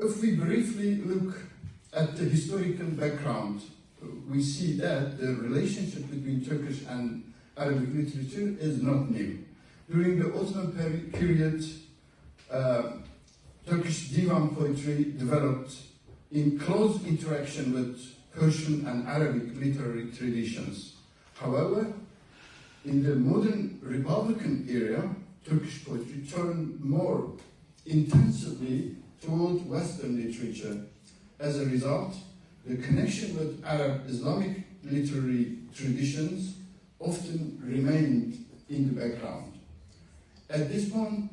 If we briefly look at the historical background, we see that the relationship between Turkish and Arabic literature is not new. During the Ottoman period, Turkish divan poetry developed in close interaction with Persian and Arabic literary traditions. However, in the modern Republican era, Turkish poetry turned more intensively toward Western literature. As a result, the connection with Arab-Islamic literary traditions often remained in the background. At this point,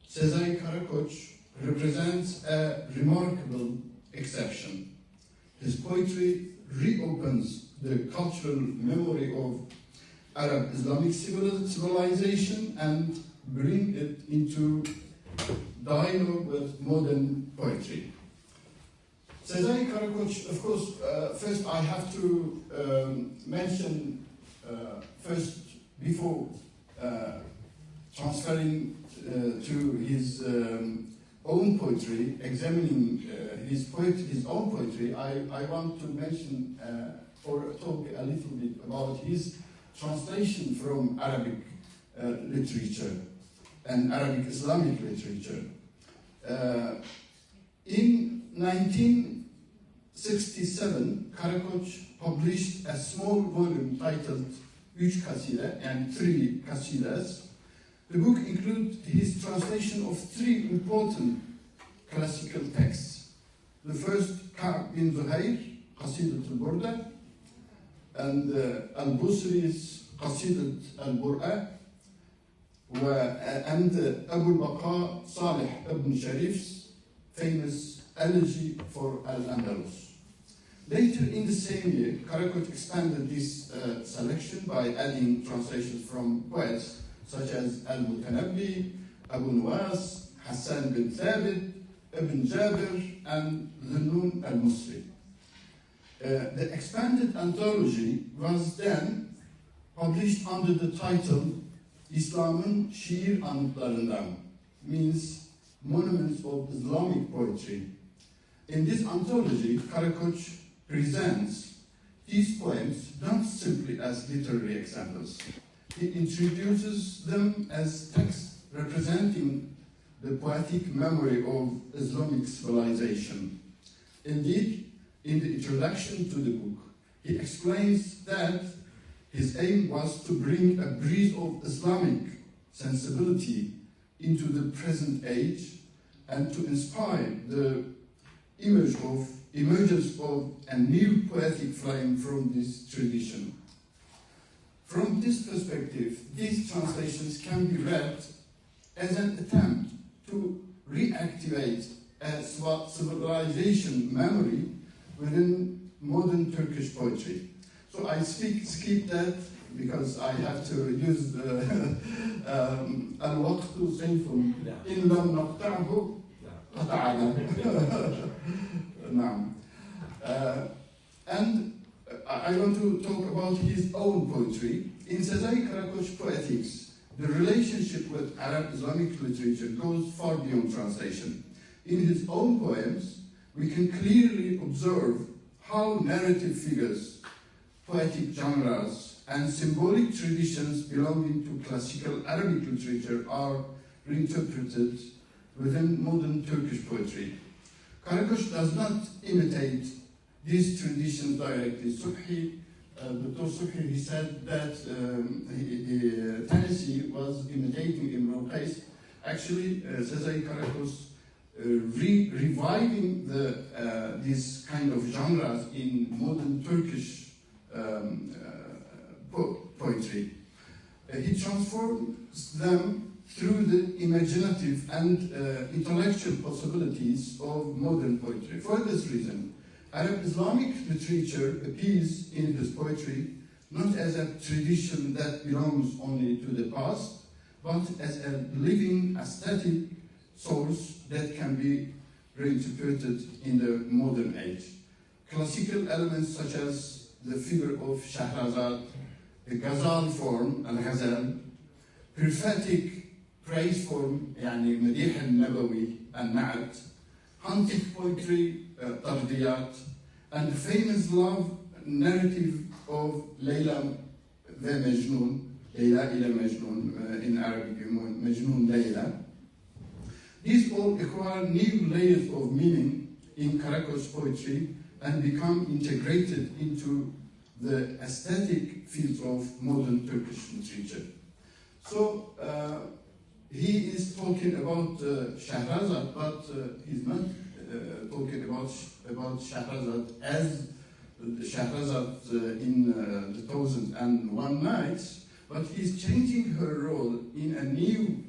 Sezai Karakoç represents a remarkable exception. His poetry reopens the cultural memory of Arab-Islamic civilization and brings it into dialogue with modern poetry. Sezai Karakoç, of course, first I have to mention first, before transferring to his own poetry, examining his own poetry, I want to mention or talk a little bit about his translation from Arabic literature and Arabic-Islamic literature. In 1967, Karakoç published a small volume titled Üç Kaside and Three Kasidas. The book includes his translation of three important classical texts. The first, Ka'b bin Zuhayr, Qasidat al-Burda, and al-Busri's Qasidat al-Bur'a, and Abu al-Baqa Salih ibn Sharif's famous elegy for Al-Andalus. Later in the same year, Karakoç expanded this selection by adding translations from poets such as Al-Mutanabbi, Abu Nuwas, Hassan bin Thabit, Ibn Jabir, and Dhunnun al-Musri. The expanded anthology was then published under the title İslam'ın Şiir Anıtlarından, means Monuments of Islamic Poetry. In this anthology, Karakoç presents these poems not simply as literary examples. He introduces them as texts representing the poetic memory of Islamic civilization. Indeed, in the introduction to the book, he explains that his aim was to bring a breeze of Islamic sensibility into the present age and to inspire the emergence of a new poetic flame from this tradition. From this perspective, these translations can be read as an attempt to reactivate a civilization memory within modern Turkish poetry. So I skip that because I have to use the al-waqtu sayfun in lam naqta'hu qata'ana. And I want to talk about his own poetry. In Sezai Karakoç poetics, the relationship with Arab-Islamic literature goes far beyond translation. In his own poems, we can clearly observe how narrative figures, poetic genres, and symbolic traditions belonging to classical Arabic literature are reinterpreted within modern Turkish poetry. Karakoç does not imitate these traditions directly. Dr. Subhi, he said that Tennessee was imitating Imre Qais. Actually, Sezai Karakoç reviving these kind of genres in modern Turkish poetry. He transforms them through the imaginative and intellectual possibilities of modern poetry. For this reason, Arab-Islamic literature appears in his poetry not as a tradition that belongs only to the past, but as a living aesthetic source that can be reinterpreted in the modern age. Classical elements such as the figure of Shahrazad, the ghazal form, al-ghazal, prophetic praise form, يعني مديح النبوي, النعت, hunting poetry, tardiyat, and the famous love narrative of Leyla ve Mecnun, Leyla ile Mecnun, in Arabic, Mecnun Leyla. These all acquire new layers of meaning in Karakoç poetry and become integrated into the aesthetic fields of modern Turkish literature. So he is talking about Shahrazad, but he's not talking about Shahrazad as Shahrazad in the Thousand and One Nights, but he's changing her role in a new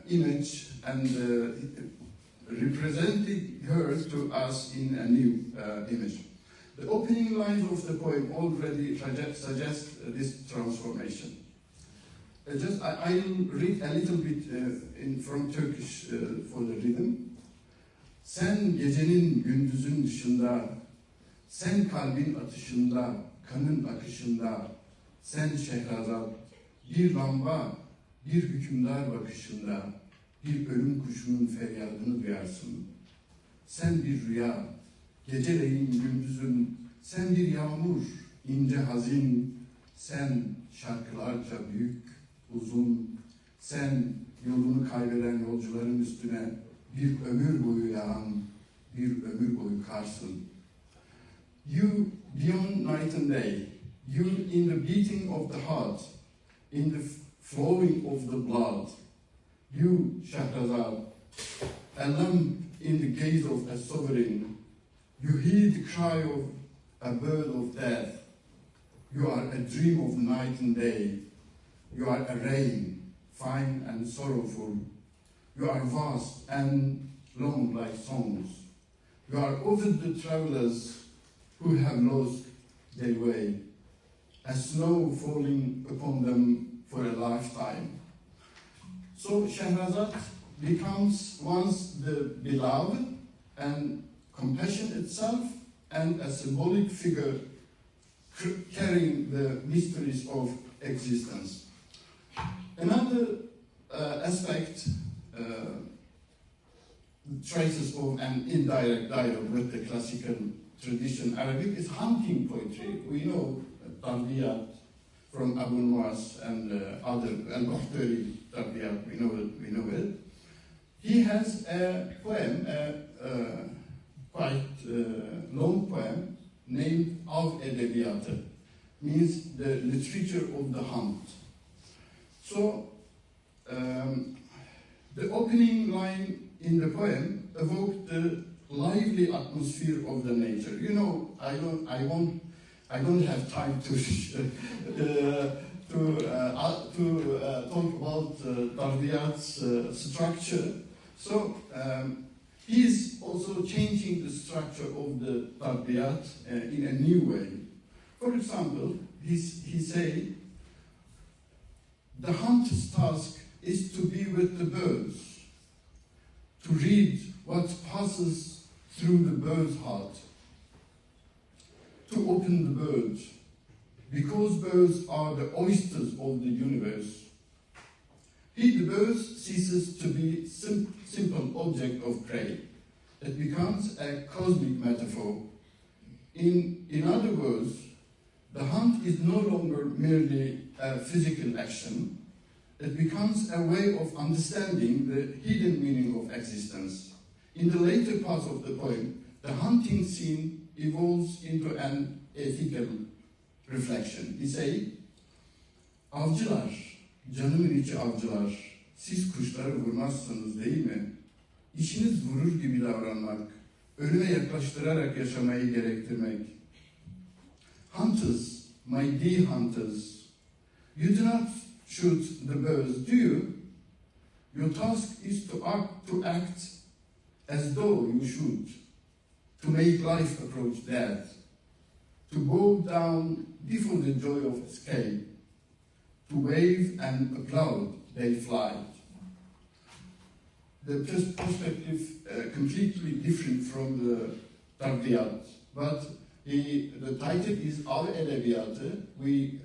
image and representing her to us in a new image. The opening lines of the poem already suggest this transformation. I'll read a little bit from Turkish for the rhythm. Sen gecenin gündüzün dışında, sen kalbin atışında, kanın akışında, sen Şehrazat, bir lamba, bir hükümdar bakışında, bir ölüm kuşunun feryadını duyarsın. Sen bir rüya, geceleyin gündüzün, sen bir yağmur, ince hazin, sen şarkılarca büyük, uzun, sen yolunu kaybeden yolcuların üstüne bir ömür boyu yağan, bir ömür boyu karsın. You beyond night and day, you in the beating of the heart, in the flowing of the blood, you, Shahrazad, a lamp in the gaze of a sovereign, you hear the cry of a bird of death, you are a dream of night and day, you are a rain, fine and sorrowful, you are vast and long like songs, you are over the travelers who have lost their way, as snow falling upon them for a lifetime. So Shahrazad becomes once the beloved and compassion itself and a symbolic figure carrying the mysteries of existence. Another aspect traces of an indirect dialogue with the classical tradition Arabic is hunting poetry. We know Tardiyat from Abu Nuwas and other Al-Bahtari Tardiyat, we know it. He has a poem, quite long poem, named Av Edebiyatı, means the literature of the hunt. So, the opening line in the poem evoked the lively atmosphere of the nature. You know, I don't have time to talk about Tardiyat's structure. So he's also changing the structure of the Tardiyat in a new way. For example, he say, the hunter's task is to be with the birds, to read what passes through the bird's heart, to open the birds, because birds are the oysters of the universe. The bird ceases to be simple object of prey. It becomes a cosmic metaphor. In other words, the hunt is no longer merely a physical action. It becomes a way of understanding the hidden meaning of existence. In the later parts of the poem, the hunting scene evolves into an ethical reflection. He say, avcılar, canımın içi avcılar, siz kuşları vurmazsınız değil mi? İşiniz vurur gibi davranmak, ölüme yaklaştırarak yaşamayı gerektirmek. Hunters, my dear hunters, you do not shoot the birds, do you? Your task is to act as though you should, to make life approach death, to bow down before the joy of escape, to wave and applaud their flight. The perspective completely different from the Tardiyat, but the title is Av Edebiyatı. We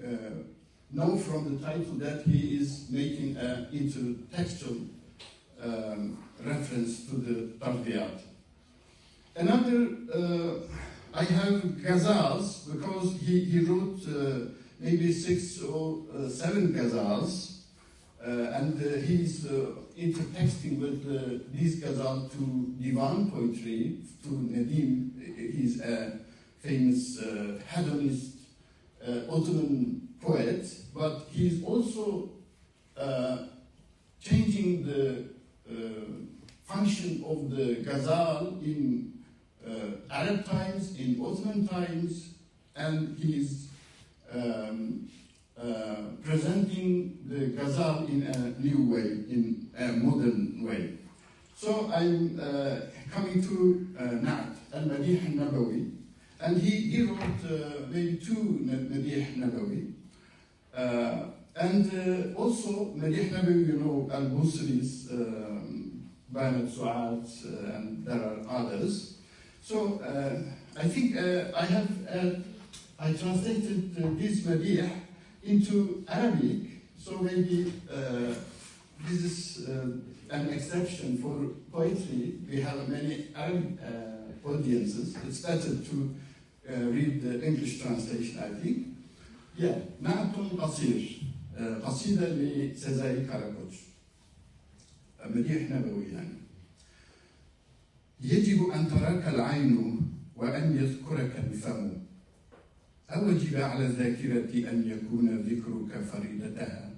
know from the title that he is making an intertextual reference to the Tardiyat. Another, I have ghazals, because he wrote maybe 6 or 7 ghazals, and he's intertexting with these ghazals to divan poetry, to Nadim. He's a famous hedonist Ottoman poet, but he's also changing the function of the ghazal in Arab times, in Ottoman times, and he's presenting the ghazal in a new way, in a modern way. So I'm coming to Na'at, al-Madih al-Nabawi, and he wrote maybe 2 Madih Nabawi. And also Madih Nabawi, you know, al-Busri's, Banat Su'ad, and there are others. So I think I translated this Madih into Arabic, so maybe this is an exception for poetry. We have many Arab audiences. It's better to read the English translation, I think. Yeah, نعت قصير قصيدة لسezai Karakoç. مديح نبوي يعني. يجب أن تراك العين وأن يذكرك الفم. أوجب على الذاكرة أن يكون ذكرك فريدتها.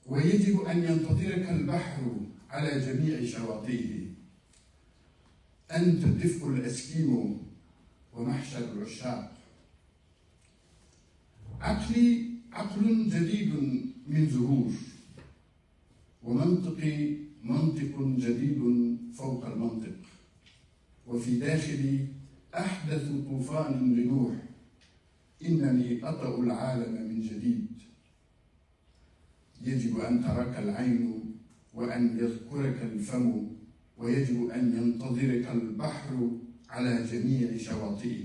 ويجب أن ينتظرك البحر على جميع شواطئه. أنت دفء الأسكيمو ومحشر العشاق. عقلي عقل جديد من زهور، ومنطقي منطق جديد فوق المنطق، وفي داخلي أحدث طوفان لنوح، إنني أطأ العالم من جديد. يجب أن تراك العين وأن يذكرك الفم، ويجب أن ينتظرك البحر على جميع شواطئه.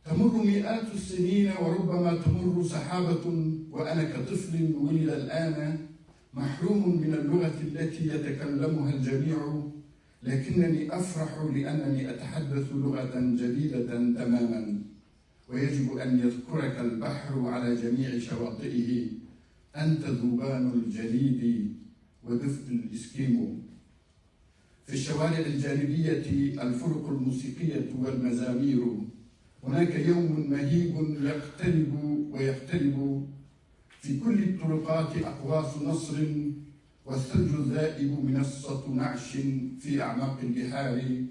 تمر مئات السنين وربما تمر سحابة، وأنا كطفل ولد الآن محروم من اللغة التي يتكلمها الجميع، لكنني أفرح لأنني أتحدث لغة جديدة تماما. ويجب أن يذكرك البحر على جميع شواطئه. أنت ذوبان الجليد ودفء الإسكيمو. في الشوارع الجانبية الفرق الموسيقية والمزامير. هناك يوم مهيب يقترب ويقترب. في كل الطرقات أقواس نصر، والثلج الذائب منصة نعش في أعماق البحار.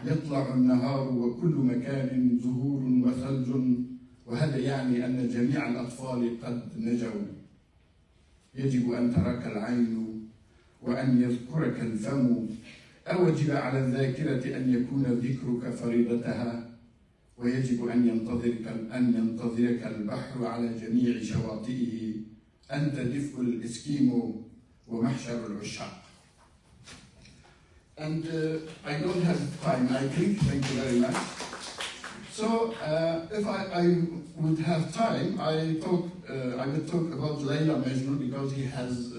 يطلع النهار وكل مكان زهور وثلج، وهذا يعني أن جميع الأطفال قد نجوا. يجب أن تراك العين وأن يذكرك الفم. أوجب على الذاكرة أن يكون ذكرك فريضتها. ويجب أن ينتظرك البحر على جميع شواطئه. أنت دفء الإسكيمو ومحشر العشاق. And I don't have time, I think. Thank you very much. So if I would have time, I would talk about Layla Majnun, because he has...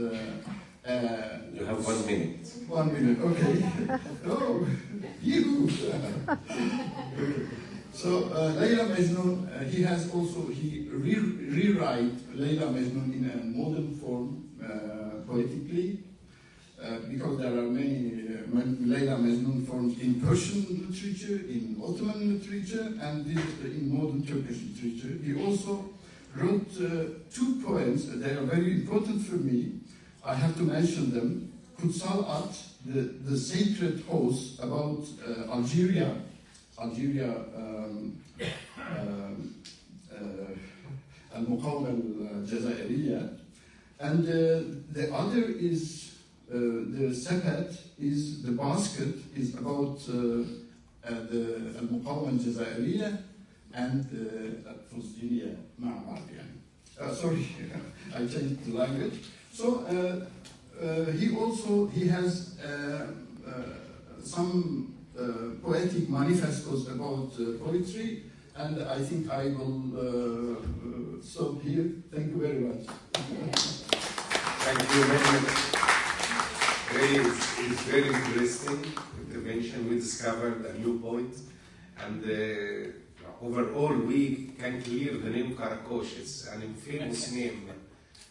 you have 1 minute. 1 minute, okay. Oh, you. So Layla Majnun, he has also, he rewrite Layla Majnun in a modern form, poetically, because there are many Layla Majnun forms in Persian literature, in Ottoman literature, and this in modern Turkish literature. He also wrote 2 poems. They are very important for me. I have to mention them. Kutsal At, the sacred host, about Algeria, المقاومة الجزائرية, and the other is the sepat, is the basket, is about the المقاومة الجزائرية and الفلسطينية مع بعض يعني. Sorry, I changed the language. So he has some poetic manifestos about poetry, and I think I will stop here. Thank you very much. Thank you very much. It's very interesting intervention. We discovered a new point, and overall we can clear the name Karakoç. It's an infamous name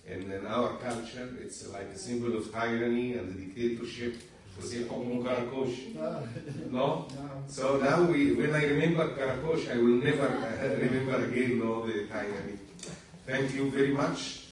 in our culture. It's like a symbol of tyranny and dictatorship. No? So now when I remember Karakoç, I will never remember again the tyranny. Thank you very much.